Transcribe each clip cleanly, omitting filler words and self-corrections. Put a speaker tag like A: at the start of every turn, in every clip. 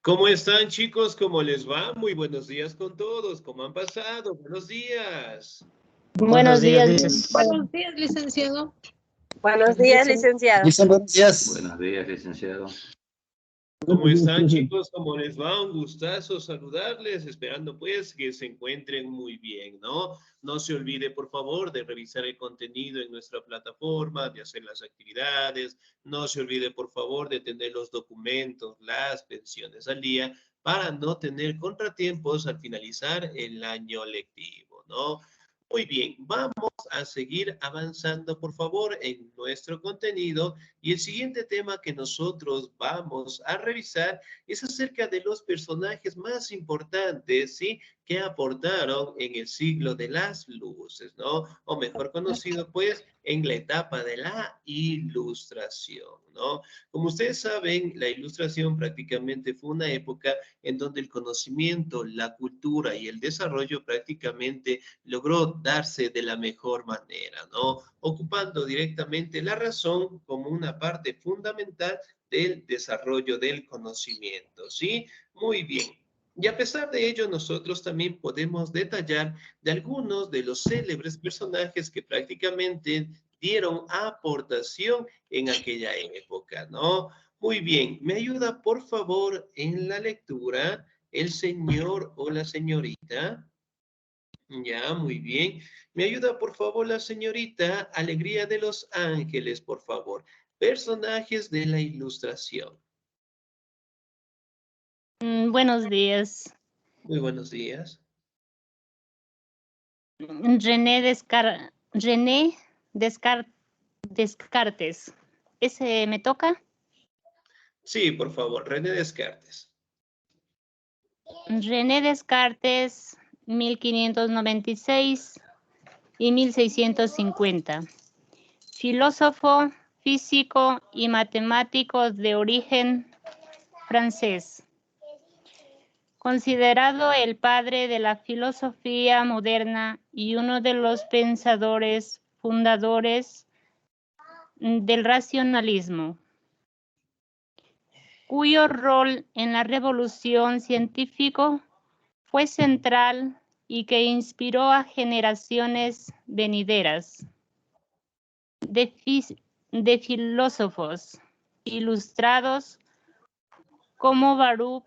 A: ¿Cómo están, chicos? ¿Cómo les va? Muy buenos días con todos. ¿Cómo han pasado? Buenos días.
B: Buenos días,
C: Buenos días, licenciado.
D: Buenos días, licenciado.
E: Buenos días.
F: Buenos días, licenciado.
A: ¿Cómo están, chicos? ¿Cómo les va? Un gustazo saludarles, esperando pues que se encuentren muy bien, ¿no? No se olvide, por favor, de revisar el contenido en nuestra plataforma, de hacer las actividades. No se olvide, por favor, de tener los documentos, las pensiones al día, para no tener contratiempos al finalizar el año lectivo, ¿no? Muy bien, vamos a seguir avanzando, por favor, en nuestro contenido. Y el siguiente tema que nosotros vamos a revisar es acerca de los personajes más importantes, ¿sí? Que aportaron en el siglo de las luces, ¿no? O mejor conocido, pues, en la etapa de la Ilustración, ¿no? Como ustedes saben, la Ilustración prácticamente fue una época en donde el conocimiento, la cultura y el desarrollo prácticamente logró darse de la mejor manera, ¿no? Ocupando directamente la razón como una parte fundamental del desarrollo del conocimiento, ¿sí? Muy bien. Y a pesar de ello, nosotros también podemos detallar de algunos de los célebres personajes que prácticamente dieron aportación en aquella época, ¿no? Muy bien, me ayuda por favor en la lectura el señor o la señorita. Ya, muy bien. Me ayuda, por favor, la señorita Alegría de los Ángeles, por favor. Personajes de la Ilustración.
B: Buenos días.
A: Muy buenos días.
B: René Descartes. ¿Ese me toca?
A: Sí, por favor, René Descartes.
B: René Descartes, 1596 y 1650. Filósofo, físico y matemático de origen francés. Considerado el padre de la filosofía moderna y uno de los pensadores fundadores del racionalismo, cuyo rol en la revolución científica fue central y que inspiró a generaciones venideras de filósofos ilustrados como Baruch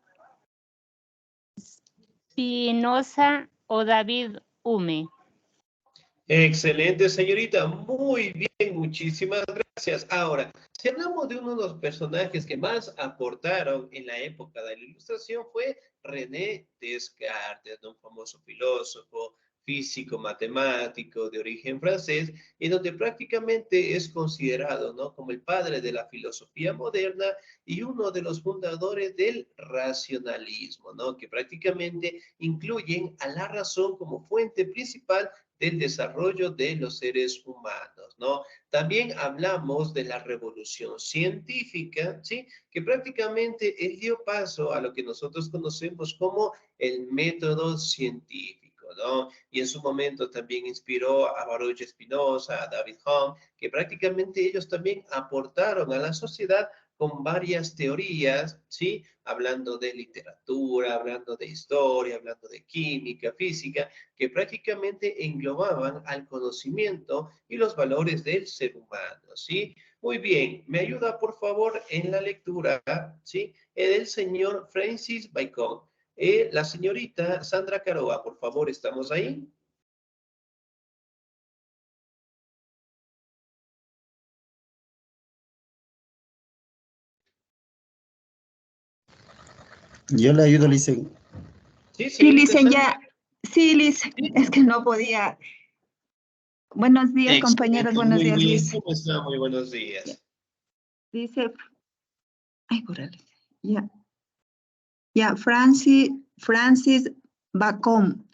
B: Spinoza o David Hume.
A: Excelente, señorita. Muy bien, muchísimas gracias. Ahora, si hablamos de uno de los personajes que más aportaron en la época de la Ilustración fue René Descartes, ¿no? Un famoso filósofo, físico, matemático de origen francés, en donde prácticamente es considerado, ¿no? Como el padre de la filosofía moderna y uno de los fundadores del racionalismo, ¿no? Que prácticamente incluyen a la razón como fuente principal del desarrollo de los seres humanos, ¿no? También hablamos de la revolución científica, ¿sí? Que prácticamente él dio paso a lo que nosotros conocemos como el método científico, ¿no? Y en su momento también inspiró a Baruch Spinoza, a David Hume, que prácticamente ellos también aportaron a la sociedad con varias teorías, ¿sí? Hablando de literatura, hablando de historia, hablando de química, física, que prácticamente englobaban al conocimiento y los valores del ser humano, ¿sí? Muy bien, me ayuda por favor en la lectura, ¿sí? El señor Francis Bacon. La señorita Sandra Caroa, por favor, ¿estamos ahí?
E: Yo le ayudo, Licen.
D: Sí, Licen, ya. Sí, Liz, es que no podía. Buenos días,
A: Excelente,
D: compañeros. Buenos días,
A: bien.
D: Liz.
A: ¿Cómo está? Muy buenos días.
D: Dice, ay, córrele. Ya. Ya, Francis Bacon.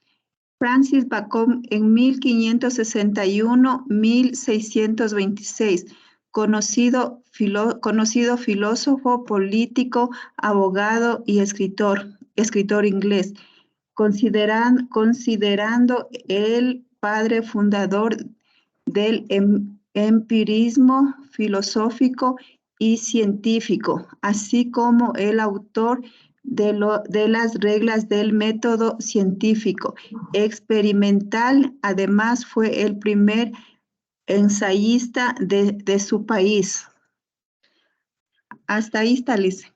D: Francis Bacon en 1561-1626. Conocido filósofo, político, abogado y escritor inglés. Considerando el padre fundador del empirismo filosófico y científico, así como el autor de las reglas del método científico experimental. Además, fue el primer ensayista de su país. Hasta ahí está, Lice.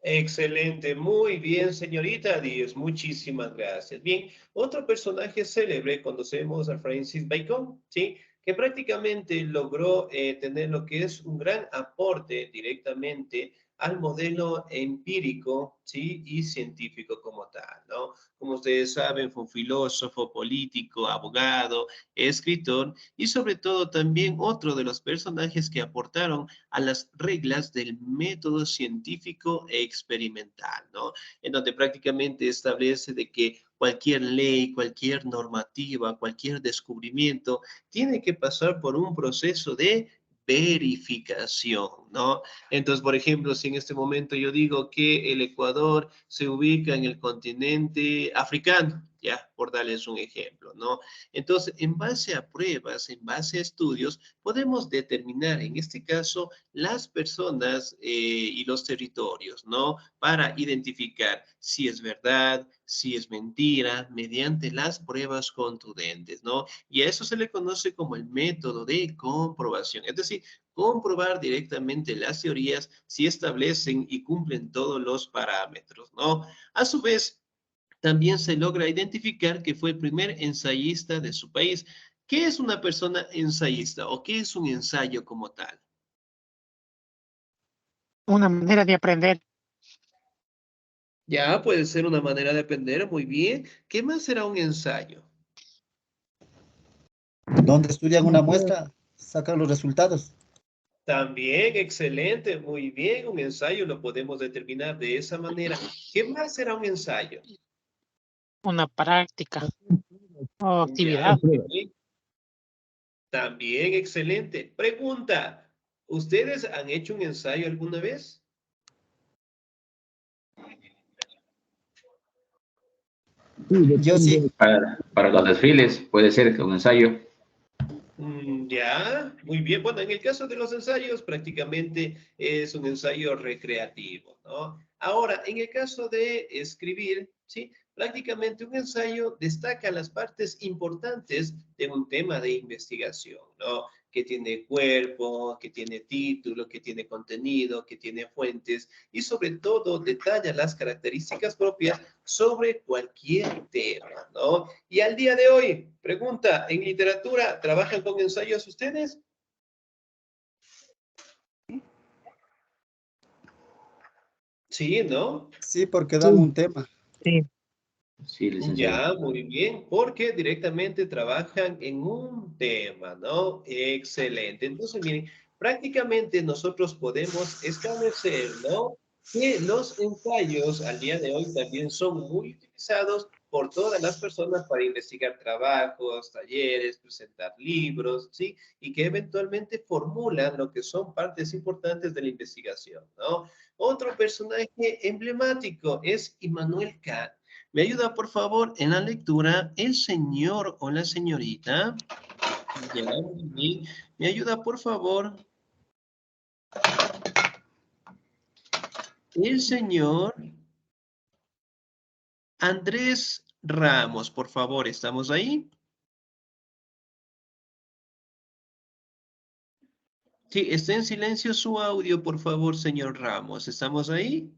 A: Excelente, muy bien, señorita Díez, muchísimas gracias. Bien, otro personaje célebre, conocemos a Francis Bacon, ¿sí? Que prácticamente logró tener lo que es un gran aporte directamente al modelo empírico, ¿sí? Y científico como tal, ¿no? Como ustedes saben, fue un filósofo, político, abogado, escritor y sobre todo también otro de los personajes que aportaron a las reglas del método científico e experimental, ¿no? En donde prácticamente establece de que cualquier ley, cualquier normativa, cualquier descubrimiento tiene que pasar por un proceso de verificación, ¿no? Entonces, por ejemplo, si en este momento yo digo que el Ecuador se ubica en el continente africano, ya, por darles un ejemplo, ¿no? Entonces, en base a pruebas, en base a estudios, podemos determinar, en este caso, las personas y los territorios, ¿no? Para identificar si es verdad, si es mentira, mediante las pruebas contundentes, ¿no? Y a eso se le conoce como el método de comprobación, es decir, comprobar directamente las teorías si establecen y cumplen todos los parámetros, ¿no? A su vez, también se logra identificar que fue el primer ensayista de su país. ¿Qué es una persona ensayista o qué es un ensayo como tal?
F: Una manera de aprender.
A: Ya, puede ser una manera de aprender, muy bien. ¿Qué más será un ensayo?
E: Donde estudian una muestra, sacan los resultados.
A: También, excelente, muy bien. Un ensayo lo podemos determinar de esa manera. ¿Qué más será un ensayo?
F: Una práctica o
A: Ya,
F: actividad.
A: muy bien. También, excelente. Pregunta, ¿ustedes han hecho un ensayo alguna vez?
E: Yo sí.
G: Para los desfiles puede ser que un ensayo.
A: Ya, muy bien. Bueno, en el caso de los ensayos, prácticamente es un ensayo recreativo, ¿no? Ahora, en el caso de escribir, ¿sí? Prácticamente un ensayo destaca las partes importantes de un tema de investigación, ¿no? Que tiene cuerpo, que tiene título, que tiene contenido, que tiene fuentes y sobre todo detalla las características propias sobre cualquier tema, ¿no? Y al día de hoy, pregunta, ¿en literatura trabajan con ensayos ustedes? Sí, ¿no?
E: Sí, porque dan un tema.
F: Sí.
G: Sí, licenciado.
A: Ya, muy bien, porque directamente trabajan en un tema, ¿no? Excelente. Entonces, miren, prácticamente nosotros podemos establecer, ¿no? Que los ensayos al día de hoy también son muy utilizados por todas las personas para investigar trabajos, talleres, presentar libros, ¿sí? Y que eventualmente formulan lo que son partes importantes de la investigación, ¿no? Otro personaje emblemático es Immanuel Kant. ¿Me ayuda, por favor, en la lectura el señor o la señorita? Ya, muy bien. ¿Me ayuda, por favor, el señor Andrés Ramos? Por favor, ¿estamos ahí? Sí, está en silencio su audio, por favor, señor Ramos. ¿Estamos ahí?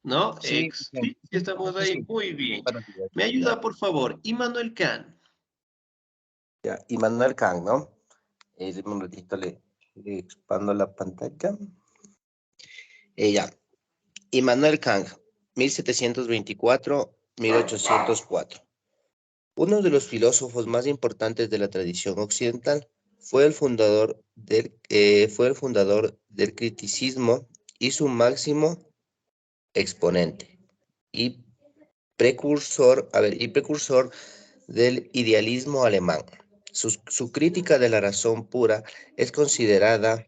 A: ¿No?
E: Sí,
A: Sí, estamos
E: sí,
A: ahí.
E: sí.
A: Muy bien.
E: Buenos días.
A: ¿Me ayuda, por favor? Immanuel Kant.
H: Ya, Immanuel Kant, ¿no? Deme un ratito, le expando la pantalla. Ya, Immanuel Kant, 1724-1804. Uno de los filósofos más importantes de la tradición occidental, fue el fundador del criticismo y su máximo exponente y precursor del idealismo alemán. Su crítica de la razón pura es considerado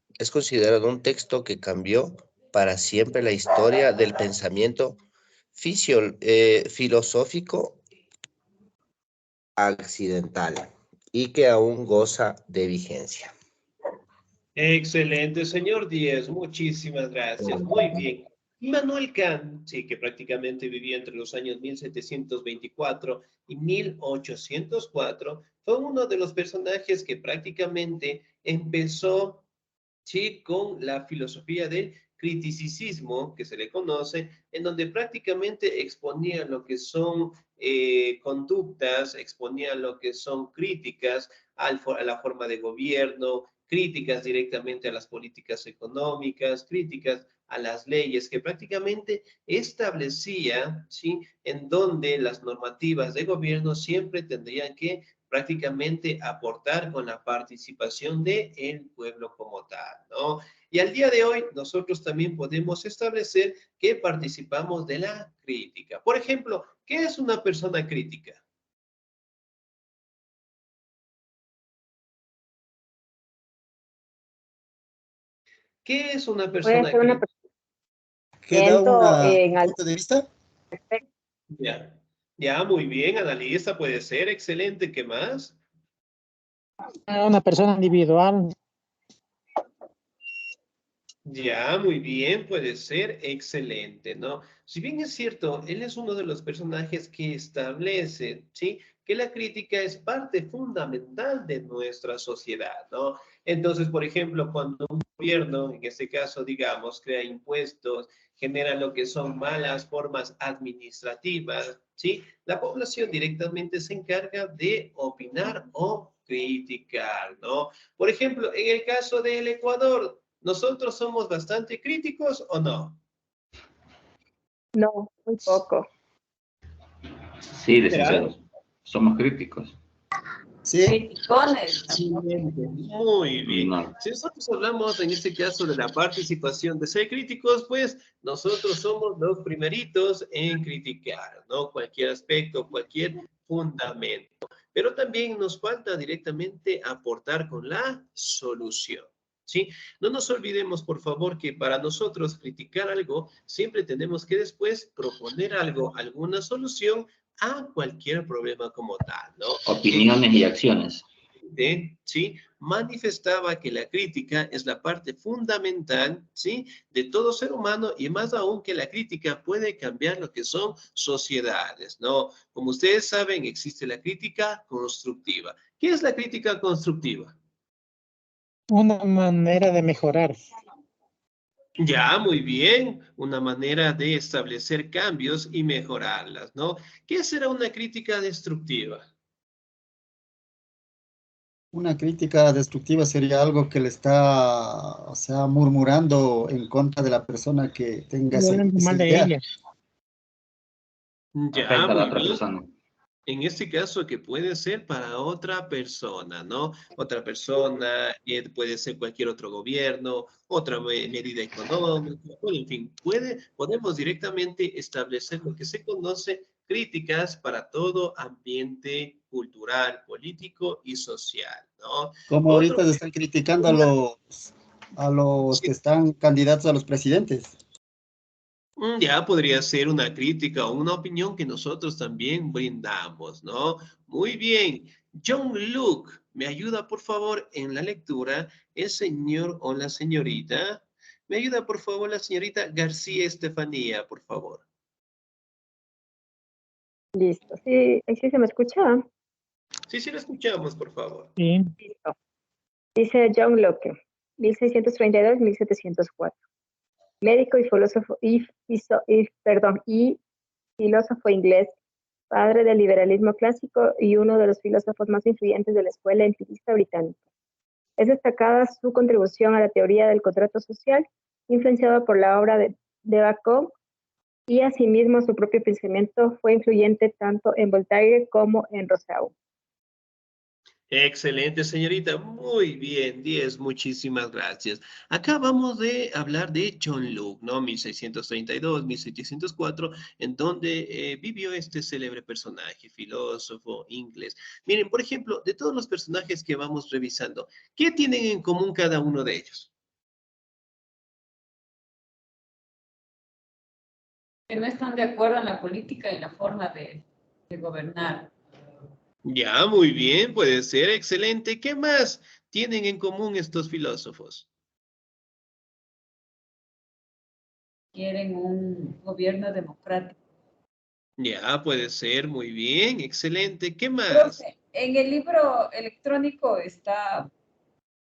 H: un texto que cambió para siempre la historia del pensamiento filosófico occidental y que aún goza de vigencia.
A: Excelente, señor Díez. Muchísimas gracias. Muy bien. Immanuel Kant, sí, que prácticamente vivía entre los años 1724 y 1804, fue uno de los personajes que prácticamente empezó, sí, con la filosofía del criticismo, que se le conoce, en donde prácticamente exponía lo que son conductas, exponía lo que son críticas a la forma de gobierno, críticas directamente a las políticas económicas, críticas a las leyes, que prácticamente establecía, ¿sí?, en donde las normativas de gobierno siempre tendrían que prácticamente aportar con la participación del pueblo como tal, ¿no? Y al día de hoy nosotros también podemos establecer que participamos de la crítica. Por ejemplo, ¿qué es una persona crítica? ¿Qué es una
I: Puede
A: persona
I: ser una
A: crítica?
E: ¿Qué da un
I: al
E: punto de vista?
I: respecto.
A: Ya, ya, muy bien, analista, puede ser, excelente, ¿qué más?
F: Una persona individual.
A: Ya, muy bien, puede ser excelente, ¿no? Si bien es cierto, él es uno de los personajes que establece, ¿sí?, que la crítica es parte fundamental de nuestra sociedad, ¿no? Entonces, por ejemplo, cuando un gobierno, en este caso, digamos, crea impuestos, genera lo que son malas formas administrativas, ¿sí?, la población directamente se encarga de opinar o criticar, ¿no? Por ejemplo, en el caso del Ecuador, ¿nosotros somos bastante críticos o no?
I: No, muy poco.
G: Sí,
A: ¿Será?
G: licenciados. Somos críticos.
E: Sí,
C: Criticones.
A: Muy bien.
G: No.
A: Si nosotros hablamos en este caso de la participación de ser críticos, pues nosotros somos los primeritos en criticar, ¿no? Cualquier aspecto, cualquier fundamento. Pero también nos falta directamente aportar con la solución. ¿Sí? No nos olvidemos, por favor, que para nosotros criticar algo, siempre tenemos que después proponer algo, alguna solución a cualquier problema como tal, ¿no?
G: Opiniones y acciones.
A: ¿Sí? Manifestaba que la crítica es la parte fundamental, ¿sí?, de todo ser humano, y más aún que la crítica puede cambiar lo que son sociedades, ¿no? Como ustedes saben, existe la crítica constructiva. ¿Qué es la crítica constructiva?
F: Una manera de mejorar.
A: Ya, muy bien, una manera de establecer cambios y mejorarlas, ¿no? ¿Qué será una crítica destructiva?
E: una crítica destructiva sería algo que le está, o sea, murmurando en contra de la persona que tenga
F: Hablando
E: esa
F: mal de
E: idea.
F: ella.
A: Ya,
G: Afecta a la
A: muy
G: otra
A: bien.
G: persona.
A: En este caso, que puede ser para otra persona, ¿no? Otra persona, puede ser cualquier otro gobierno, otra medida económica, bueno, en fin, podemos directamente establecer lo que se conoce críticas para todo ambiente cultural, político y social, ¿no?
E: Como
A: Otro,
E: ahorita se están criticando a los
A: sí,
E: que están candidatos a los presidentes.
A: Ya podría ser una crítica o una opinión que nosotros también brindamos, ¿no? Muy bien. John Luke, ¿me ayuda por favor en la lectura el señor o la señorita? ¿Me ayuda por favor la señorita García Estefanía, por favor?
I: Listo. Sí, ¿sí se me escucha?
A: Sí, sí, la escuchamos, por favor.
F: Sí.
I: Listo. Dice John Locke, 1632-1704. Médico y filósofo, y filósofo inglés, padre del liberalismo clásico y uno de los filósofos más influyentes de la escuela empirista británica. Es destacada su contribución a la teoría del contrato social, influenciada por la obra de Bacon, y asimismo su propio pensamiento fue influyente tanto en Voltaire como en Rousseau.
A: Excelente, señorita. Muy bien, 10. Muchísimas gracias. Acá vamos de hablar de John Locke, ¿no? 1632, 1704, en donde vivió este célebre personaje, filósofo inglés. Miren, por ejemplo, de todos los personajes que vamos revisando, ¿qué tienen en común cada uno de ellos?
C: Que no están de acuerdo en la política y la forma de gobernar.
A: Ya, muy bien, puede ser excelente. ¿Qué más tienen en común estos filósofos?
C: Quieren un gobierno democrático.
A: Ya, puede ser, muy bien, excelente. ¿Qué más?
C: Profe, en el libro electrónico está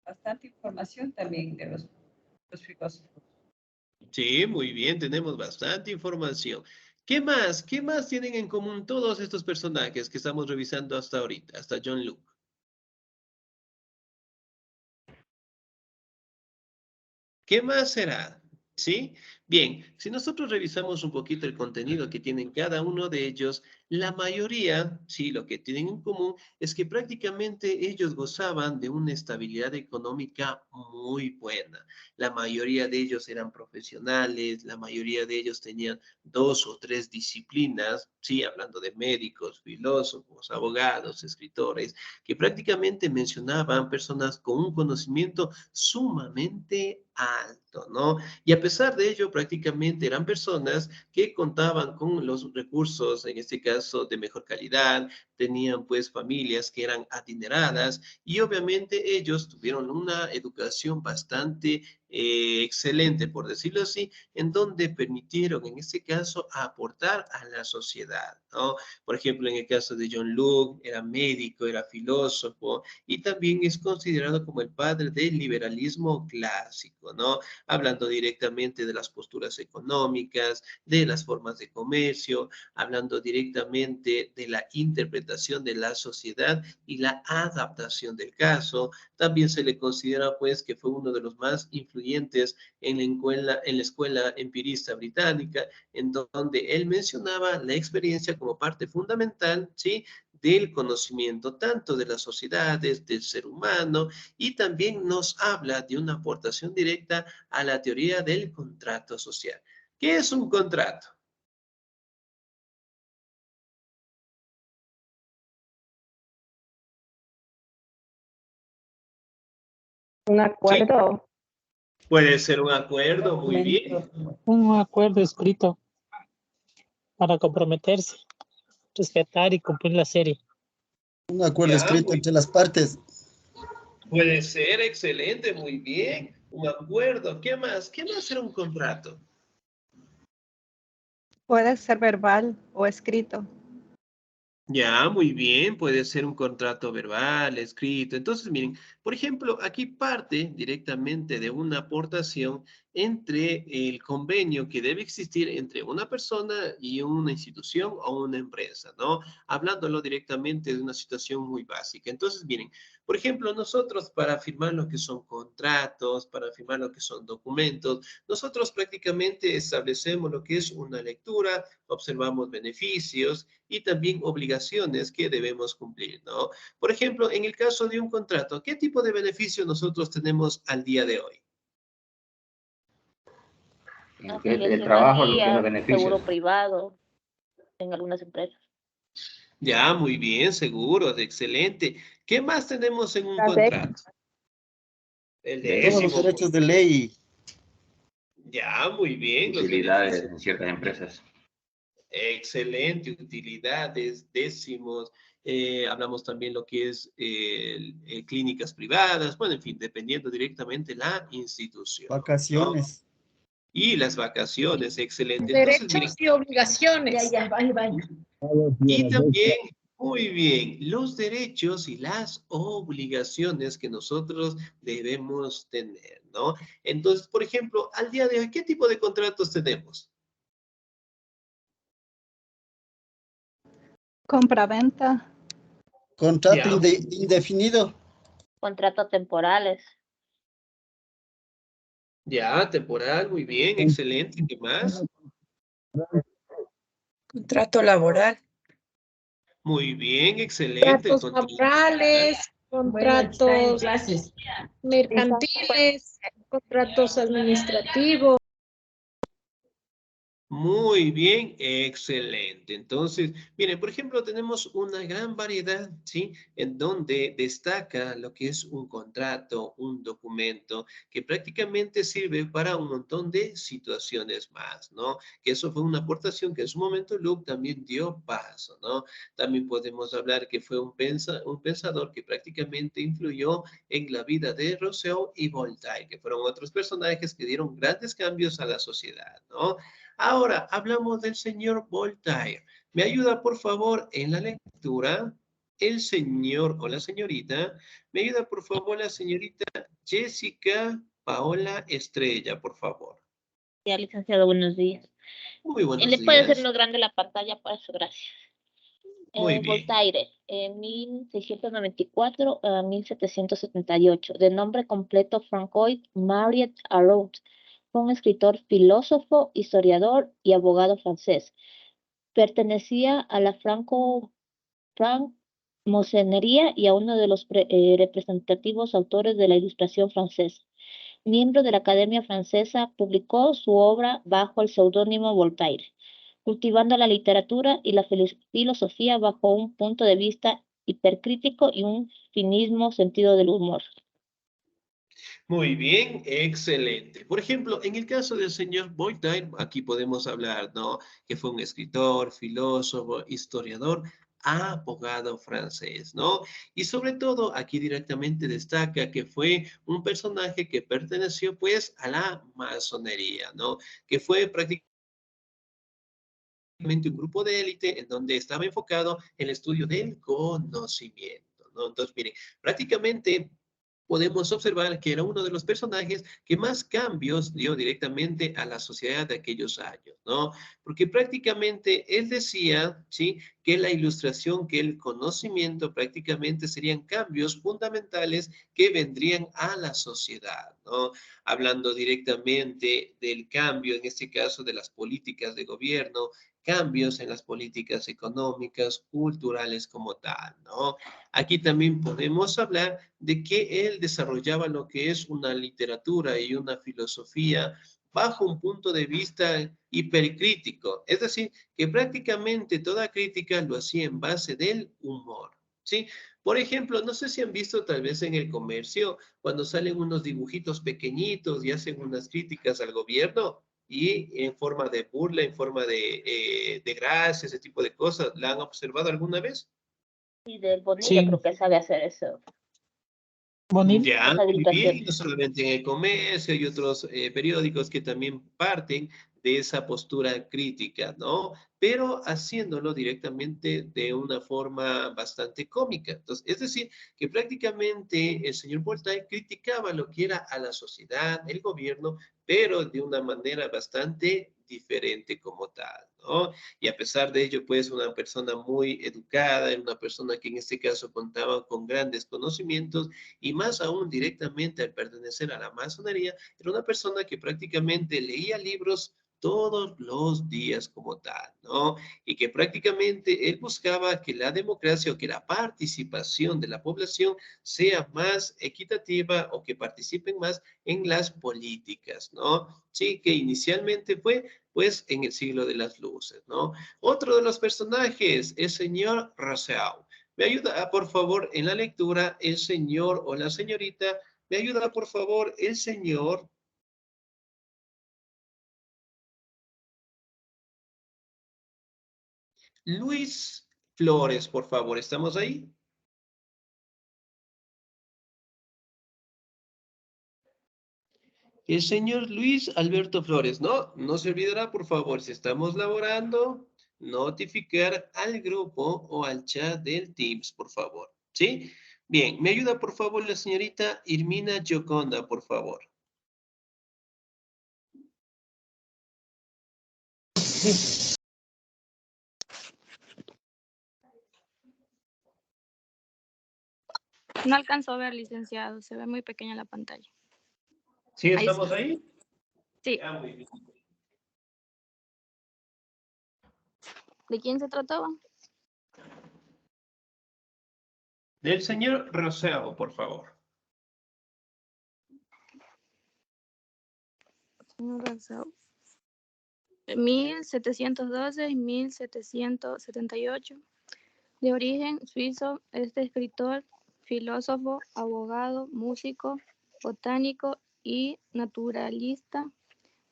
C: bastante información también de los filósofos.
A: Sí, muy bien, tenemos bastante información. ¿Qué más? ¿Qué más tienen en común todos estos personajes que estamos revisando hasta ahorita, hasta John Luke? ¿Qué más será? ¿Sí? Bien, si nosotros revisamos un poquito el contenido que tienen cada uno de ellos, la mayoría, sí, lo que tienen en común es que prácticamente ellos gozaban de una estabilidad económica muy buena. La mayoría de ellos eran profesionales, la mayoría de ellos tenían 2 o 3 disciplinas, sí, hablando de médicos, filósofos, abogados, escritores, que prácticamente mencionaban personas con un conocimiento sumamente alto, ¿no? Y a pesar de ello, prácticamente eran personas que contaban con los recursos, en este caso, de mejor calidad, tenían pues familias que eran adineradas y obviamente ellos tuvieron una educación bastante excelente, por decirlo así, en donde permitieron, en este caso, aportar a la sociedad, ¿no? Por ejemplo, en el caso de John Locke, era médico, era filósofo y también es considerado como el padre del liberalismo clásico, ¿no? Hablando directamente de las posturas económicas, de las formas de comercio, hablando directamente de la interpretación de la sociedad y la adaptación del caso. También se le considera, pues, que fue uno de los más influyentes en la escuela empirista británica, en donde él mencionaba la experiencia como parte fundamental, ¿sí?, del conocimiento tanto de las sociedades, del ser humano, y también nos habla de una aportación directa a la teoría del contrato social. ¿Qué es un contrato?
I: Un acuerdo.
A: Puede ser un acuerdo, muy bien.
F: Un acuerdo escrito para comprometerse, respetar y cumplir la serie.
E: Un acuerdo
A: Ya,
E: escrito entre las partes.
A: puede ser, excelente, muy bien. Un acuerdo. ¿Qué más? ¿Qué más era un contrato?
D: Puede ser verbal o escrito.
A: Ya, muy bien, puede ser un contrato verbal, escrito. Entonces, miren, por ejemplo, aquí parte directamente de una aportación entre el convenio que debe existir entre una persona y una institución o una empresa, ¿no? Hablándolo directamente de una situación muy básica. Entonces, miren, por ejemplo, nosotros para firmar lo que son contratos, para firmar lo que son documentos, nosotros prácticamente establecemos lo que es una lectura, observamos beneficios y también obligaciones que debemos cumplir, ¿no? Por ejemplo, en el caso de un contrato, ¿qué tipo de beneficio nosotros tenemos al día de hoy?
G: El trabajo, los
J: Seguro
G: beneficios.
J: privado en algunas empresas.
A: Ya, muy bien, seguro, excelente. ¿Qué más tenemos en un
I: Las
A: contrato? El
E: Todos los
A: décimo.
E: derechos de ley.
A: Ya, muy bien. Los
G: Utilidades
A: beneficios.
G: en ciertas empresas.
A: Excelente, utilidades, décimos. Hablamos también lo que es clínicas privadas, bueno, en fin, dependiendo directamente la institución, ¿no?
E: Vacaciones.
A: Y las vacaciones, excelente. Entonces, miren,
K: Derechos y obligaciones.
A: y también, muy bien, los derechos y las obligaciones que nosotros debemos tener, ¿no? Entonces, por ejemplo, al día de hoy, ¿qué tipo de contratos tenemos?
D: Compra-venta.
E: Contrato
A: Ya.
E: indefinido.
J: Contratos temporales.
A: Ya, temporal, muy bien, excelente. ¿Qué más?
K: Contrato laboral.
A: Muy bien, excelente.
K: Contratos
A: Contrato
K: laborales,
C: Bueno, está en
K: contratos
C: clases.
K: mercantiles, contratos administrativos.
A: Muy bien, excelente. Entonces, miren, por ejemplo, tenemos una gran variedad, ¿sí? En donde destaca lo que es un contrato, un documento, que prácticamente sirve para un montón de situaciones más, ¿no? Que eso fue una aportación que en su momento Luke también dio paso, ¿no? También podemos hablar que fue un pensador que prácticamente influyó en la vida de Rousseau y Voltaire, que fueron otros personajes que dieron grandes cambios a la sociedad, ¿no? Ahora, hablamos del señor Voltaire. ¿Me ayuda, por favor, en la lectura? El señor o la señorita. ¿Me ayuda, por favor, la señorita Jessica Paola Estrella, por favor?
J: Ya, licenciado, buenos días.
A: Muy buenos
J: ¿Le puede hacer
A: días.
J: más grande la pantalla? Para eso, gracias.
A: Muy bien.
J: Voltaire, en 1694 a 1778, de nombre completo Francois Mariette Araud, fue un escritor, filósofo, historiador y abogado francés. Pertenecía a la francmasonería y a uno de los representativos autores de la Ilustración francesa. Miembro de la Academia Francesa, publicó su obra bajo el seudónimo Voltaire, cultivando la literatura y la filosofía bajo un punto de vista hipercrítico y un finísimo sentido del humor.
A: Muy bien, excelente. Por ejemplo, en el caso del señor Voltaire, aquí podemos hablar, ¿no? Que fue un escritor, filósofo, historiador, abogado francés, ¿no? Y sobre todo, aquí directamente destaca que fue un personaje que perteneció, pues, a la masonería, ¿no? Que fue prácticamente un grupo de élite en donde estaba enfocado en el estudio del conocimiento, ¿no? Entonces, miren, prácticamente podemos observar que era uno de los personajes que más cambios dio directamente a la sociedad de aquellos años, ¿no? Porque prácticamente él decía, ¿sí? Que la ilustración, que el conocimiento prácticamente serían cambios fundamentales que vendrían a la sociedad, ¿no? Hablando directamente del cambio, en este caso de las políticas de gobierno, cambios en las políticas económicas, culturales como tal, ¿no? Aquí también podemos hablar de que él desarrollaba lo que es una literatura y una filosofía bajo un punto de vista hipercrítico, es decir, que prácticamente toda crítica lo hacía en base del humor, ¿sí? Por ejemplo, no sé si han visto tal vez en el comercio, cuando salen unos dibujitos pequeñitos y hacen unas críticas al gobierno, y en forma de burla, en forma de gracia, ese tipo de cosas. ¿La han observado alguna vez?
J: Y del Bonilla
F: Sí.
J: creo que sabe hacer eso.
F: Bonito.
A: Ya,
J: Esa
A: muy bien,
J: ilustración.
A: no solamente en el comercio y otros periódicos que también parten de esa postura crítica, ¿no? Pero haciéndolo directamente de una forma bastante cómica. Entonces, es decir, que prácticamente el señor Voltaire criticaba lo que era a la sociedad, el gobierno, pero de una manera bastante diferente como tal, ¿no? Y a pesar de ello, pues, una persona muy educada, una persona que en este caso contaba con grandes conocimientos, y más aún directamente al pertenecer a la masonería, era una persona que prácticamente leía libros todos los días como tal, ¿no? Y que prácticamente él buscaba que la democracia o que la participación de la población sea más equitativa o que participen más en las políticas, ¿no? Sí, que inicialmente fue pues en el siglo de las luces, ¿no? Otro de los personajes, el señor Rousseau. ¿Me ayuda, por favor, en la lectura el señor o la señorita? ¿Me ayuda, por favor, el señor? Luis Flores, por favor. ¿Estamos ahí? El señor Luis Alberto Flores. No, no se olvidará, por favor, si estamos laborando, notificar al grupo o al chat del Teams, por favor. ¿Sí? Bien, ¿me ayuda, por favor, la señorita Irmina Gioconda, por favor?
L: No alcanzó a ver, licenciado, se ve muy pequeña la pantalla.
A: ¿Sí
L: Ahí
A: estamos
L: está.
A: ahí?
L: Sí.
A: Ah, muy bien.
L: ¿De quién se trataba?
A: Del señor Rousseau, por favor.
L: Señor Rousseau. 1712 y 1778. De origen suizo, este escritor, filósofo, abogado, músico, botánico y naturalista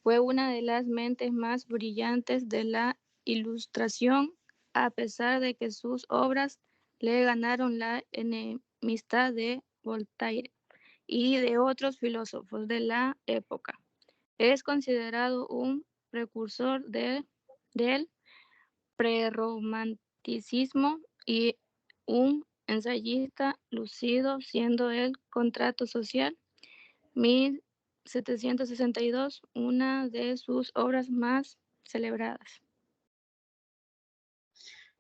L: fue una de las mentes más brillantes de la Ilustración, a pesar de que sus obras le ganaron la enemistad de Voltaire y de otros filósofos de la época. Es considerado un precursor del prerromanticismo y un ensayista lúcido, siendo el Contrato Social 1762 una de sus obras más celebradas.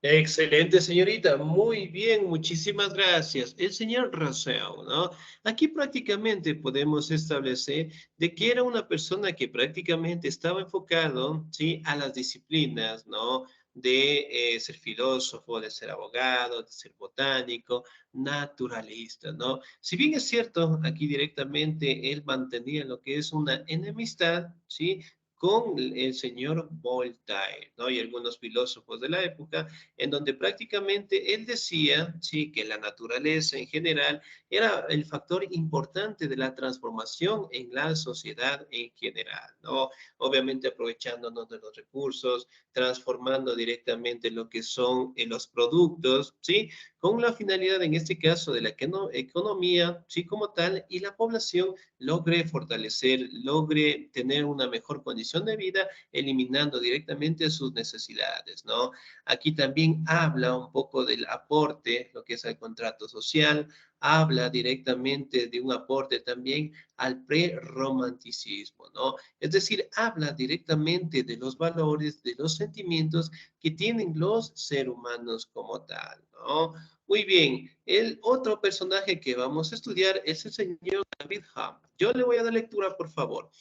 A: Excelente, señorita. Muy bien, muchísimas gracias. El señor Russell, ¿no? Aquí prácticamente podemos establecer de que era una persona que prácticamente estaba enfocado, ¿sí? A las disciplinas, ¿no? De ser filósofo, de ser abogado, de ser botánico, naturalista, ¿no? Si bien es cierto, aquí directamente él mantenía lo que es una enemistad, ¿sí? Con el señor Voltaire, ¿no? Y algunos filósofos de la época, en donde prácticamente él decía, sí, que la naturaleza en general era el factor importante de la transformación en la sociedad en general, ¿no? Obviamente aprovechándonos de los recursos, transformando directamente lo que son los productos, ¿sí? Con la finalidad, en este caso, de la economía, ¿sí? Como tal, y la población logre fortalecer, logre tener una mejor condición de vida, eliminando directamente sus necesidades, ¿no? Aquí también habla un poco del aporte, lo que es el contrato social, habla directamente de un aporte también al prerromanticismo, ¿no? Es decir, habla directamente de los valores, de los sentimientos que tienen los seres humanos como tal, ¿no? Muy bien, el otro personaje que vamos a estudiar es el señor David Hume. Yo le voy a dar lectura, por favor.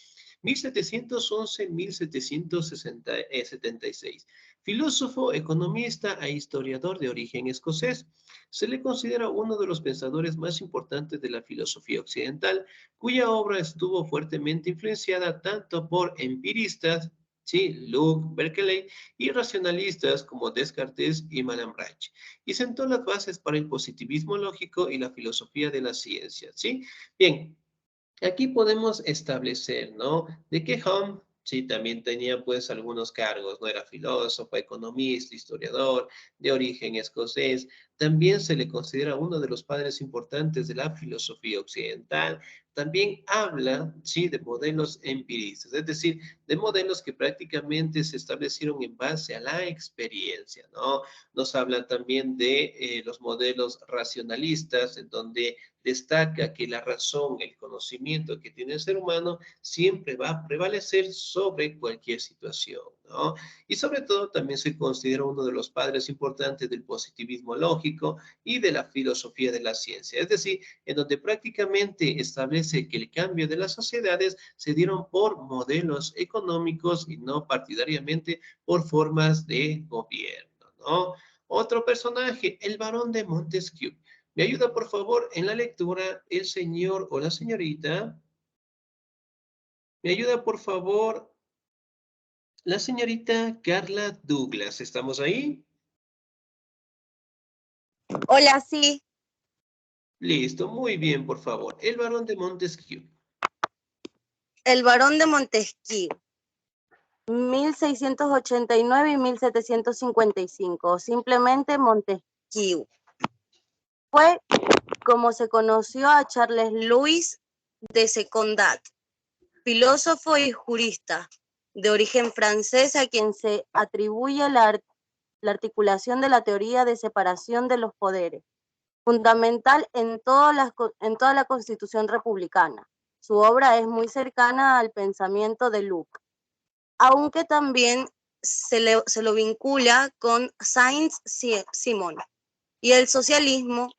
A: 1711-1776. Filósofo, economista e historiador de origen escocés. Se le considera uno de los pensadores más importantes de la filosofía occidental, cuya obra estuvo fuertemente influenciada tanto por empiristas, ¿sí? Locke, Berkeley, y racionalistas como Descartes y Malebranche, y sentó las bases para el positivismo lógico y la filosofía de la ciencia, ¿sí? Bien, aquí podemos establecer, ¿no? De que Hume, sí, también tenía pues algunos cargos, ¿no? Era filósofo, economista, historiador, de origen escocés. También se le considera uno de los padres importantes de la filosofía occidental. También habla, sí, de modelos empiristas, es decir, de modelos que prácticamente se establecieron en base a la experiencia, ¿no? Nos habla también de los modelos racionalistas, en donde destaca que la razón, el conocimiento que tiene el ser humano siempre va a prevalecer sobre cualquier situación, ¿no? Y sobre todo también se considera uno de los padres importantes del positivismo lógico y de la filosofía de la ciencia, es decir, en donde prácticamente establece que el cambio de las sociedades se dieron por modelos económicos y no partidariamente por formas de gobierno, ¿no? Otro personaje, el barón de Montesquieu. ¿Me ayuda, por favor, en la lectura el señor o la señorita? ¿Me ayuda, por favor, la señorita Carla Douglas? ¿Estamos ahí?
M: Hola, sí.
A: Listo, muy bien, por favor. El barón de Montesquieu.
M: El barón de Montesquieu. 1689 y 1755. Simplemente Montesquieu. Fue como se conoció a Charles Louis de Secondat, filósofo y jurista de origen francés, a quien se atribuye la articulación de la teoría de separación de los poderes, fundamental en toda la Constitución republicana. Su obra es muy cercana al pensamiento de Locke, aunque también se lo vincula con Saint-Simon y el socialismo,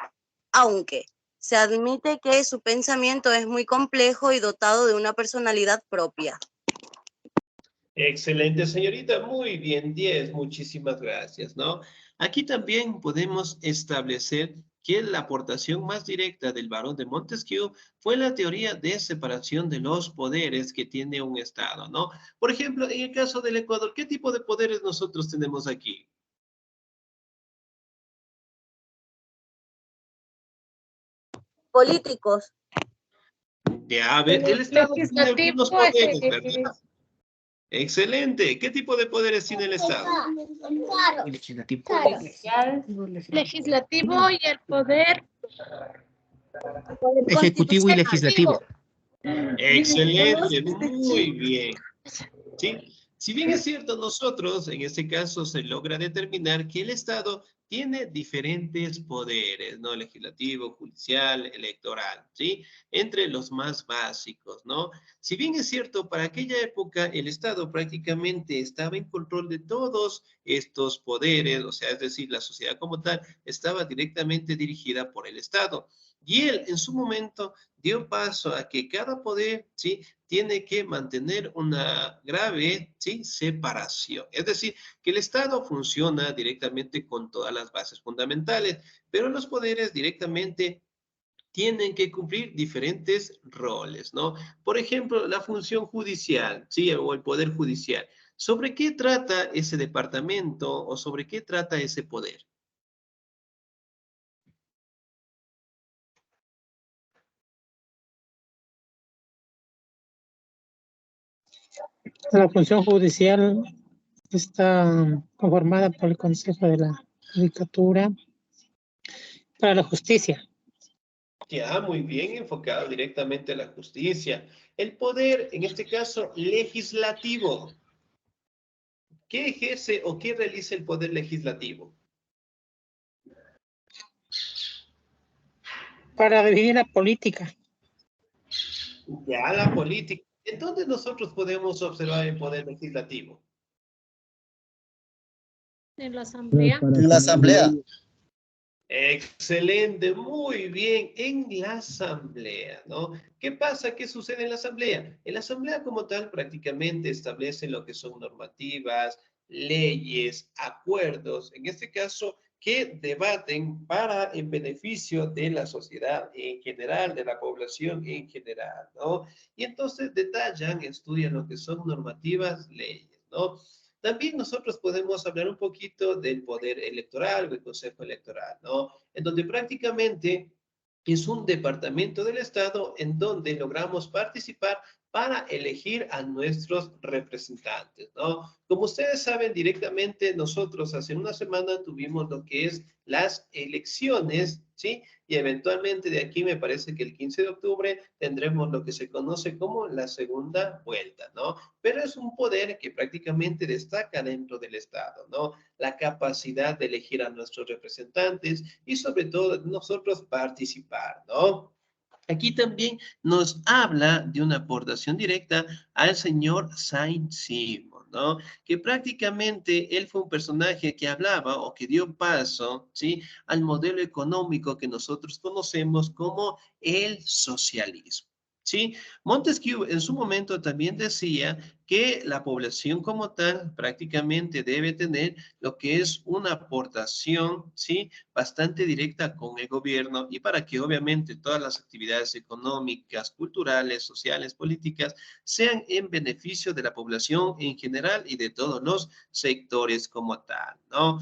M: aunque se admite que su pensamiento es muy complejo y dotado de una personalidad propia.
A: Excelente, señorita. Muy bien, 10. Muchísimas gracias, ¿no? Aquí también podemos establecer que la aportación más directa del barón de Montesquieu fue la teoría de separación de los poderes que tiene un Estado, ¿no? Por ejemplo, en el caso del Ecuador, ¿qué tipo de poderes nosotros tenemos aquí?
M: Políticos.
A: Ya, a ver, el Estado tiene algunos poderes,
K: Legislativo,
A: ¿verdad? Excelente. ¿Qué tipo de poderes tiene el Estado?
K: legislativo y el poder
N: Ejecutivo y legislativo.
A: Excelente, muy bien. ¿Sí? Si bien es cierto, nosotros, en este caso, se logra determinar que el Estado tiene diferentes poderes, ¿no? Legislativo, judicial, electoral, ¿sí? Entre los más básicos, ¿no? Si bien es cierto, para aquella época el Estado prácticamente estaba en control de todos estos poderes, o sea, es decir, la sociedad como tal estaba directamente dirigida por el Estado. Y él, en su momento, dio paso a que cada poder, ¿sí?, tiene que mantener una grave, ¿sí?, separación. Es decir, que el Estado funciona directamente con todas las bases fundamentales, pero los poderes directamente tienen que cumplir diferentes roles, ¿no? Por ejemplo, la función judicial, ¿sí?, o el poder judicial. ¿Sobre qué trata ese departamento o sobre qué trata ese poder?
F: La función judicial está conformada por el Consejo de la Judicatura para la Justicia.
A: Ya, muy bien, enfocado directamente a la justicia. El poder, en este caso, legislativo. ¿Qué ejerce o qué realiza el poder legislativo?
F: Para definir la política.
A: Ya, la política. ¿En dónde nosotros podemos observar el poder legislativo?
K: en la asamblea.
E: En la asamblea.
A: Excelente, muy bien, en la asamblea, ¿no? ¿Qué pasa? ¿Qué sucede en la asamblea? En la asamblea como tal prácticamente establece lo que son normativas, leyes, acuerdos, en este caso, que debaten para en beneficio de la sociedad en general, de la población en general, ¿no? Y entonces detallan, estudian lo que son normativas, leyes, ¿no? También nosotros podemos hablar un poquito del poder electoral o el consejo electoral, ¿no? En donde prácticamente es un departamento del Estado en donde logramos participar para elegir a nuestros representantes, ¿no? Como ustedes saben directamente, nosotros hace una semana tuvimos lo que es las elecciones, ¿sí? Y eventualmente de aquí me parece que el 15 de octubre tendremos lo que se conoce como la segunda vuelta, ¿no? Pero es un poder que prácticamente destaca dentro del Estado, ¿no? La capacidad de elegir a nuestros representantes y sobre todo nosotros participar, ¿no? Aquí también nos habla de una aportación directa al señor Saint-Simon, ¿no? Que prácticamente él fue un personaje que hablaba o que dio paso, ¿sí?, al modelo económico que nosotros conocemos como el socialismo. ¿Sí? Montesquieu en su momento también decía que la población como tal prácticamente debe tener lo que es una aportación, ¿sí?, bastante directa con el gobierno y para que obviamente todas las actividades económicas, culturales, sociales, políticas sean en beneficio de la población en general y de todos los sectores como tal, ¿no?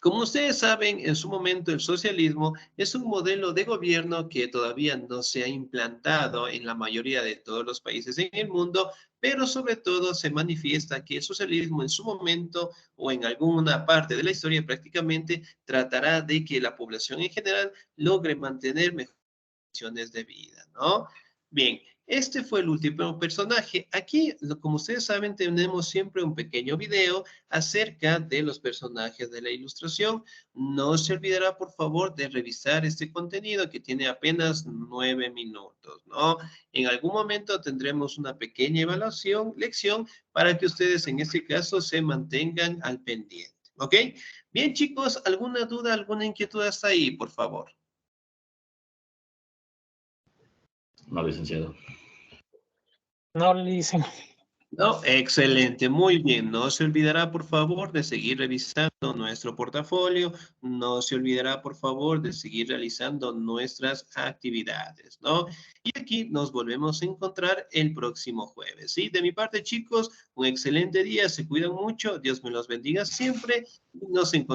A: Como ustedes saben, en su momento el socialismo es un modelo de gobierno que todavía no se ha implantado en la mayoría de todos los países en el mundo, pero sobre todo se manifiesta que el socialismo en su momento o en alguna parte de la historia prácticamente tratará de que la población en general logre mantener mejores condiciones de vida, ¿no? Bien, este fue el último personaje. Aquí, como ustedes saben, tenemos siempre un pequeño video acerca de los personajes de la ilustración. No se olvidará, por favor, de revisar este contenido que tiene apenas 9 minutos, ¿no? En algún momento tendremos una pequeña evaluación, lección, para que ustedes en este caso se mantengan al pendiente, ¿ok? Bien, chicos, ¿alguna duda, alguna inquietud hasta ahí, por favor?
G: No, licenciado.
F: No le dicen.
A: No, excelente, muy bien. No se olvidará, por favor, de seguir revisando nuestro portafolio. No se olvidará, por favor, de seguir realizando nuestras actividades, ¿no? Y aquí nos volvemos a encontrar el próximo jueves, ¿sí? De mi parte, chicos, un excelente día. Se cuidan mucho. Dios me los bendiga siempre. Nos encontramos.